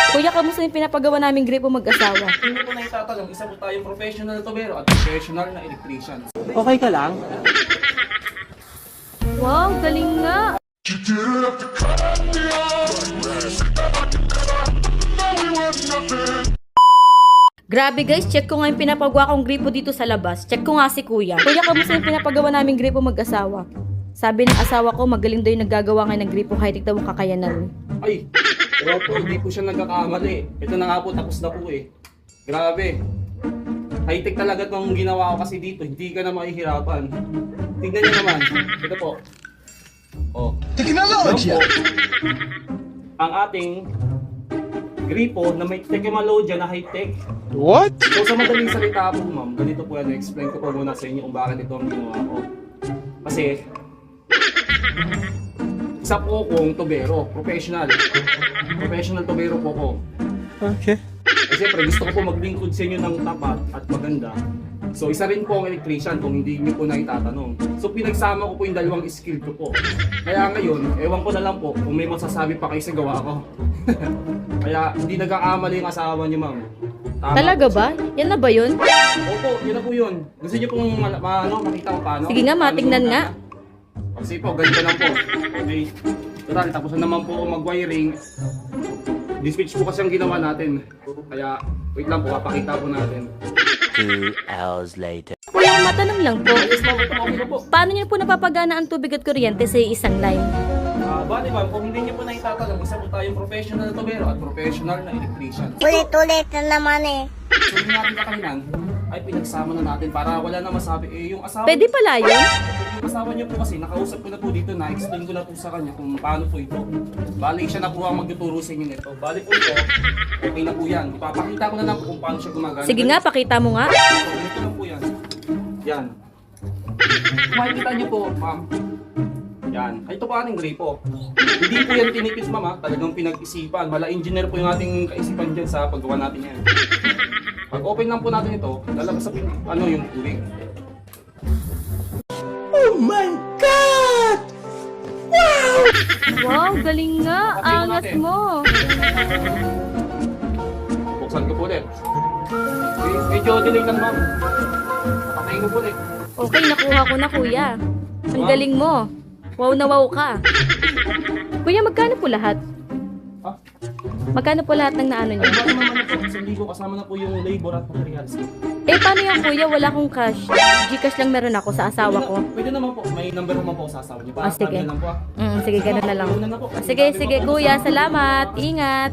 Kuya, kamusta yung pinapagawa naming gripo mag-asawa? Hindi po na itatanong, isa po tayong professional tubero at professional na electrician. Okay ka lang? Wow, galing nga! Grabe guys, check ko nga yung pinapagawa kong gripo dito sa labas. Check ko nga si kuya. Kuya, kamusta yung pinapagawa naming gripo mag-asawa? Sabi ng asawa ko, magaling daw yung naggagawa nga ng gripo kahit daw ang kakayanan. Ay, pero po, hindi po siya nagkakamali. Ito na nga po, tapos na po eh. Grabe. High-tech talaga itong ginawa ko kasi dito, hindi ka na mahihirapan. Tingnan niyo naman. Ito po. Oh. Technology! Ang ating gripo na may technology na high-tech. What? So sa madaling salita po ma'am, ganito po yan, explain ko po muna sa inyo kung bakit ito ang ginawa ko. Kasi, isa po kong tubero, professional. Professional tubero po ko. Okay. Kasi siyempre gusto ko po maglingkod sa inyo ng tapat at maganda. So isa rin po ang electrician kung hindi niyo po na itatanong. So pinagsama ko po yung dalawang skill ko po. Kaya ngayon, ewan ko na lang po kung may masasabi pa kayo sa gawa ko. Kaya hindi nagkakamali yung asawa niyo ma'am. Tama Talaga po ba? Yan na ba yun? Opo, yun na po yun. Gusto niyo pong makita ko paano? Sige nga, matingnan nga. Kasi po, ganito lang po. Okay. Total, tapos na naman po mag-wiring. Diswitch po kasi ang ginawa natin. Kaya, wait lang po, papakita po natin. 2 hours later. Kuya, matanong lang po. Yes ma'am, ito okay na po. Paano niyo po napapagana ang tubig at kuryente sa isang line? Bali ma'am, kung hindi niyo po na itatanong, isa po tayong professional tubero at professional na electrician. Ulit-ulit na naman eh. So, yung natin kakainan, ay pinagsama na natin para wala na masabi. Eh, yung asawa, Pwede pala yun? yung asawa niyo po kasi, nakausap ko na po dito, na-explain ko na po sa kanya kung paano po ito. Bali, siya na po ang magtuturo sa inyo nito. Bali po ito, okay na po yan. Ipapakita ko na lang kung paano siya gumagana. Sige nga, pakita mo nga. So, ganito lang po yan. Yan. Kung makikita niyo po, ma'am. Yan. Ay, ito po ating gripo. Hindi po yan tinipis, ma'am, ha? Talagang pinag-isipan. Mala engineer po yung ating kaisipan dyan sa paggawa natin yan. Pag open lang po natin ito, lalabas sa yung tubig. Wow, galing nga. Patayin mo Angas natin. mo. Buksan ko po ulit. Medyo delay lang, ma'am. Patayin ko po ulit. Okay, nakuha ko na kuya. Ang galing mo. Wow na wow ka. Kuya, magkano po lahat? Ha? Magkano po lahat ng naano Ay, niyo? bago naman po. 1,000 kasama na po yung labor at materials. Eh, paano yan kuya? Wala akong cash. Gcash lang meron ako sa asawa ko. Pwede naman po. May number naman po sa asawa niyo. Ah, sige. Lang po, ah. Sige, ganun na lang. Una na po. Sige, sige kuya. Salamat. Ingat.